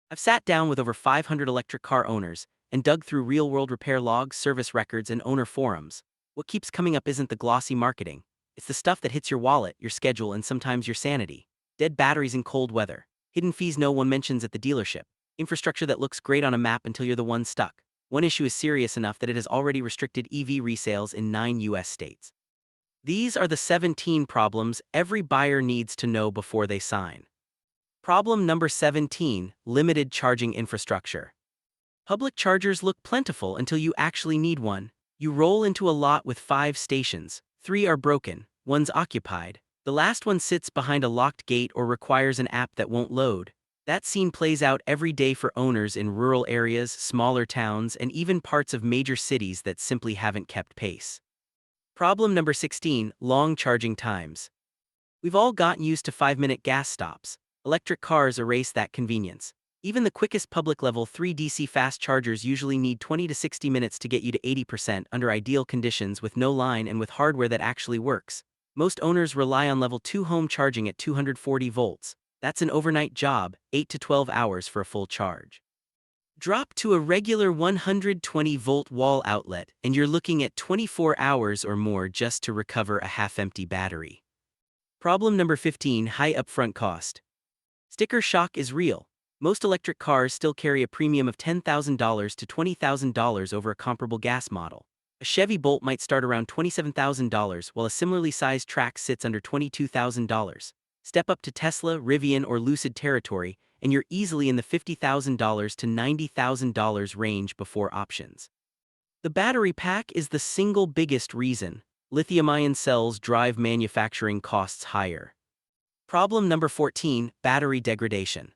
I've sat down with over 500 electric car owners and dug through real-world repair logs, service records, and owner forums. What keeps coming up isn't the glossy marketing. It's the stuff that hits your wallet, your schedule, and sometimes your sanity. Dead batteries in cold weather. Hidden fees no one mentions at the dealership. Infrastructure that looks great on a map until you're the one stuck. One issue is serious enough that it has already restricted EV resales in 9 US states. These are the 17 problems every buyer needs to know before they sign. Problem number 17, limited charging infrastructure. Public chargers look plentiful until you actually need one. You roll into a lot with 5 stations, 3 are broken, one's occupied, the last one sits behind a locked gate or requires an app that won't load. That scene plays out every day for owners in rural areas, smaller towns, and even parts of major cities that simply haven't kept pace. Problem number 16, long charging times. We've all gotten used to 5-minute gas stops. Electric cars erase that convenience. Even the quickest public level 3 DC fast chargers usually need 20 to 60 minutes to get you to 80% under ideal conditions with no line and with hardware that actually works. Most owners rely on level 2 home charging at 240 volts. That's an overnight job, 8 to 12 hours for a full charge. Drop to a regular 120-volt wall outlet and you're looking at 24 hours or more just to recover a half-empty battery. Problem number 15, high upfront cost. Sticker shock is real. Most electric cars still carry a premium of $10,000 to $20,000 over a comparable gas model. A Chevy Bolt might start around $27,000 while a similarly sized Trax sits under $22,000. Step up to Tesla, Rivian, or Lucid territory, and you're easily in the $50,000 to $90,000 range before options. The battery pack is the single biggest reason lithium-ion cells drive manufacturing costs higher. Problem number 14, battery degradation.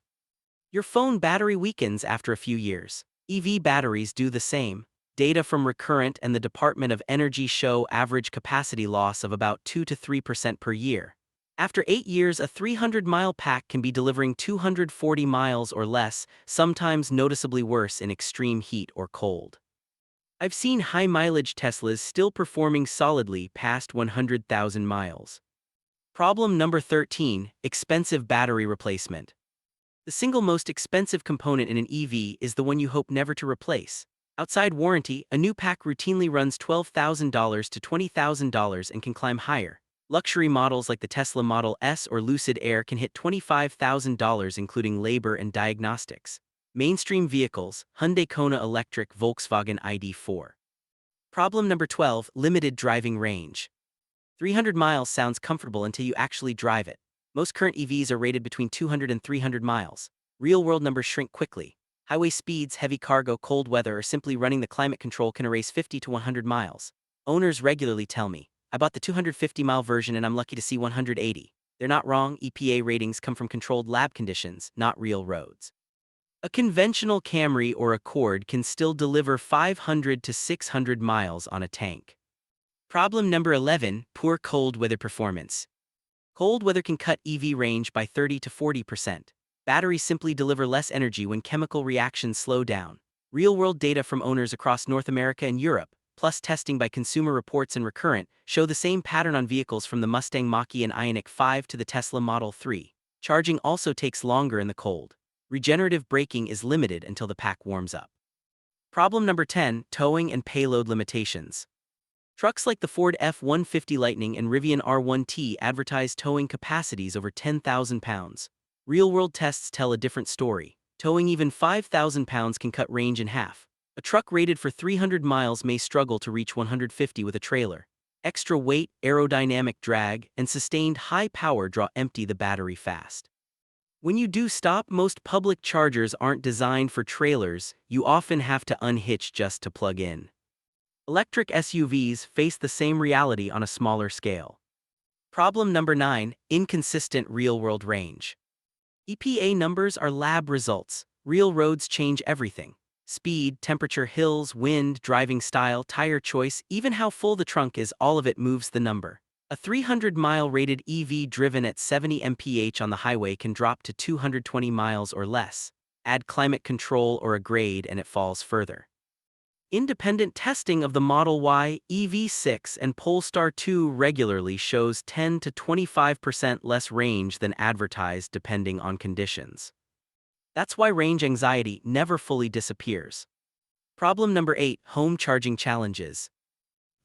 Your phone battery weakens after a few years. EV batteries do the same. Data from Recurrent and the Department of Energy show average capacity loss of about 2 to 3% per year. After 8 years, a 300-mile pack can be delivering 240 miles or less, sometimes noticeably worse in extreme heat or cold. I've seen high-mileage Teslas still performing solidly past 100,000 miles. Problem number 13, expensive battery replacement. The single most expensive component in an EV is the one you hope never to replace. Outside warranty, a new pack routinely runs $12,000 to $20,000 and can climb higher. Luxury models like the Tesla Model S or Lucid Air can hit $25,000 including labor and diagnostics. Mainstream vehicles, Hyundai Kona Electric, Volkswagen ID.4. Problem number 12, limited driving range. 300 miles sounds comfortable until you actually drive it. Most current EVs are rated between 200 and 300 miles. Real-world numbers shrink quickly. Highway speeds, heavy cargo, cold weather, or simply running the climate control can erase 50 to 100 miles. Owners regularly tell me, I bought the 250-mile version and I'm lucky to see 180. They're not wrong. EPA ratings come from controlled lab conditions, not real roads. A conventional Camry or Accord can still deliver 500 to 600 miles on a tank. Problem number 11, poor cold weather performance. Cold weather can cut EV range by 30 to 40%. Batteries simply deliver less energy when chemical reactions slow down. Real-world data from owners across North America and Europe, plus testing by Consumer Reports and Recurrent, show the same pattern on vehicles from the Mustang Mach-E and Ioniq 5 to the Tesla Model 3. Charging also takes longer in the cold. Regenerative braking is limited until the pack warms up. Problem number 10, towing and payload limitations. Trucks like the Ford F-150 Lightning and Rivian R1T advertise towing capacities over 10,000 pounds. Real-world tests tell a different story. Towing even 5,000 pounds can cut range in half. A truck rated for 300 miles may struggle to reach 150 with a trailer. Extra weight, aerodynamic drag, and sustained high power draw empty the battery fast. When you do stop, most public chargers aren't designed for trailers. You often have to unhitch just to plug in. Electric SUVs face the same reality on a smaller scale. Problem number 9, inconsistent real-world range. EPA numbers are lab results. Real roads change everything. Speed, temperature, hills, wind, driving style, tire choice, even how full the trunk is, all of it moves the number. A 300-mile rated EV driven at 70 mph on the highway can drop to 220 miles or less. Add climate control or a grade and it falls further. Independent testing of the Model Y, EV6, and Polestar 2 regularly shows 10 to 25% less range than advertised depending on conditions. That's why range anxiety never fully disappears. Problem number 8, home charging challenges.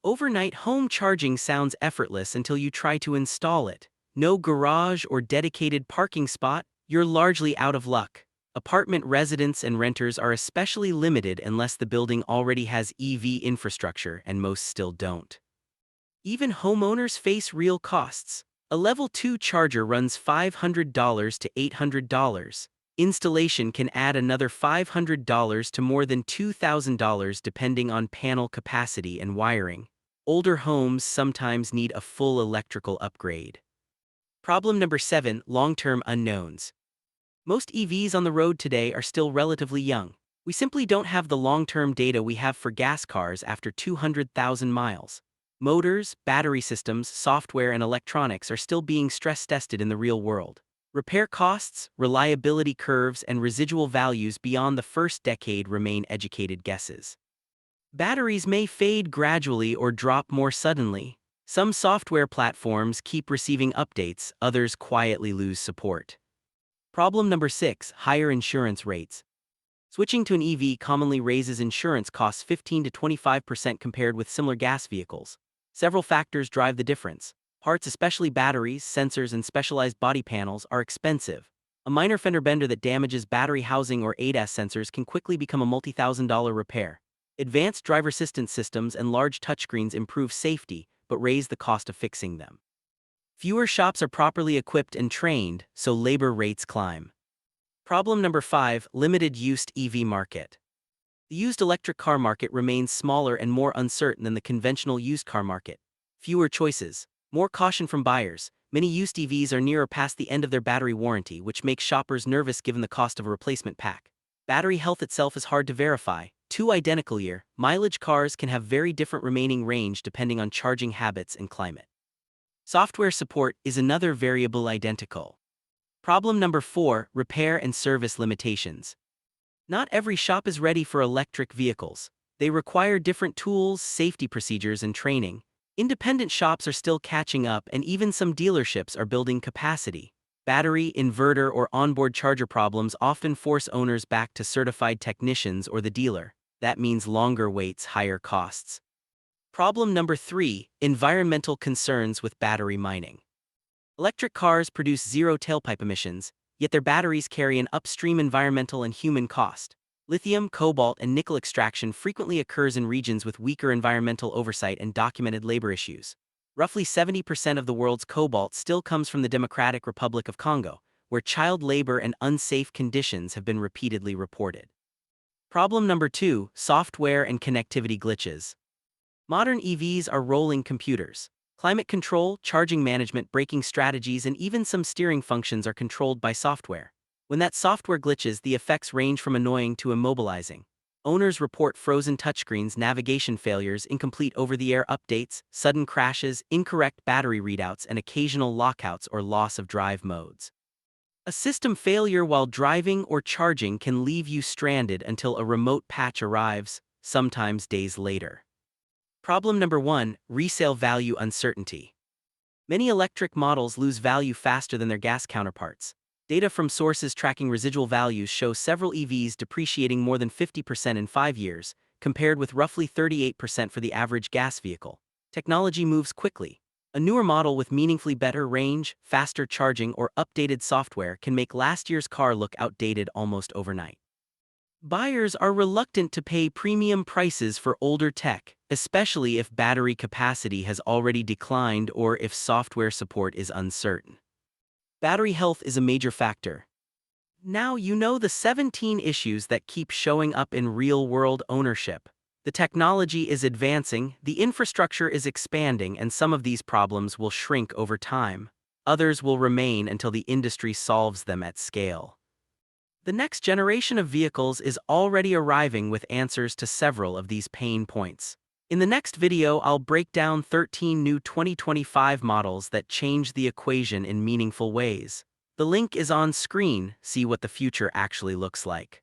Overnight home charging sounds effortless until you try to install it. No garage or dedicated parking spot, you're largely out of luck. Apartment residents and renters are especially limited unless the building already has EV infrastructure, and most still don't. Even homeowners face real costs. A level 2 charger runs $500 to $800. Installation can add another $500 to more than $2,000 depending on panel capacity and wiring. Older homes sometimes need a full electrical upgrade. Problem number 7, long-term unknowns. Most EVs on the road today are still relatively young. We simply don't have the long-term data we have for gas cars after 200,000 miles. Motors, battery systems, software, and electronics are still being stress-tested in the real world. Repair costs, reliability curves, and residual values beyond the first decade remain educated guesses. Batteries may fade gradually or drop more suddenly. Some software platforms keep receiving updates, others quietly lose support. Problem number 6, higher insurance rates. Switching to an EV commonly raises insurance costs 15 to 25% compared with similar gas vehicles. Several factors drive the difference. Parts, especially batteries, sensors, and specialized body panels, are expensive. A minor fender bender that damages battery housing or ADAS sensors can quickly become a multi-thousand-dollar repair. Advanced driver assistance systems and large touchscreens improve safety, but raise the cost of fixing them. Fewer shops are properly equipped and trained, so labor rates climb. Problem number 5, limited used EV market. The used electric car market remains smaller and more uncertain than the conventional used car market. Fewer choices, more caution from buyers. Many used EVs are near or past the end of their battery warranty, which makes shoppers nervous given the cost of a replacement pack. Battery health itself is hard to verify. Two identical year, mileage cars can have very different remaining range depending on charging habits and climate. Software support is another variable identical. Problem number 4, repair and service limitations. Not every shop is ready for electric vehicles. They require different tools, safety procedures, and training. Independent shops are still catching up, and even some dealerships are building capacity. Battery, inverter, or onboard charger problems often force owners back to certified technicians or the dealer. That means longer waits, higher costs. Problem number 3, environmental concerns with battery mining. Electric cars produce zero tailpipe emissions, yet their batteries carry an upstream environmental and human cost. Lithium, cobalt, and nickel extraction frequently occurs in regions with weaker environmental oversight and documented labor issues. Roughly 70% of the world's cobalt still comes from the Democratic Republic of Congo, where child labor and unsafe conditions have been repeatedly reported. Problem number 2, software and connectivity glitches. Modern EVs are rolling computers. Climate control, charging management, braking strategies, and even some steering functions are controlled by software. When that software glitches, the effects range from annoying to immobilizing. Owners report frozen touchscreens, navigation failures, incomplete over-the-air updates, sudden crashes, incorrect battery readouts, and occasional lockouts or loss of drive modes. A system failure while driving or charging can leave you stranded until a remote patch arrives, sometimes days later. Problem number 1, resale value uncertainty. Many electric models lose value faster than their gas counterparts. Data from sources tracking residual values show several EVs depreciating more than 50% in 5 years, compared with roughly 38% for the average gas vehicle. Technology moves quickly. A newer model with meaningfully better range, faster charging, or updated software can make last year's car look outdated almost overnight. Buyers are reluctant to pay premium prices for older tech, especially if battery capacity has already declined or if software support is uncertain. Battery health is a major factor. Now you know the 17 issues that keep showing up in real-world ownership. The technology is advancing, the infrastructure is expanding, and some of these problems will shrink over time. Others will remain until the industry solves them at scale. The next generation of vehicles is already arriving with answers to several of these pain points. In the next video, I'll break down 13 new 2025 models that change the equation in meaningful ways. The link is on screen. See what the future actually looks like.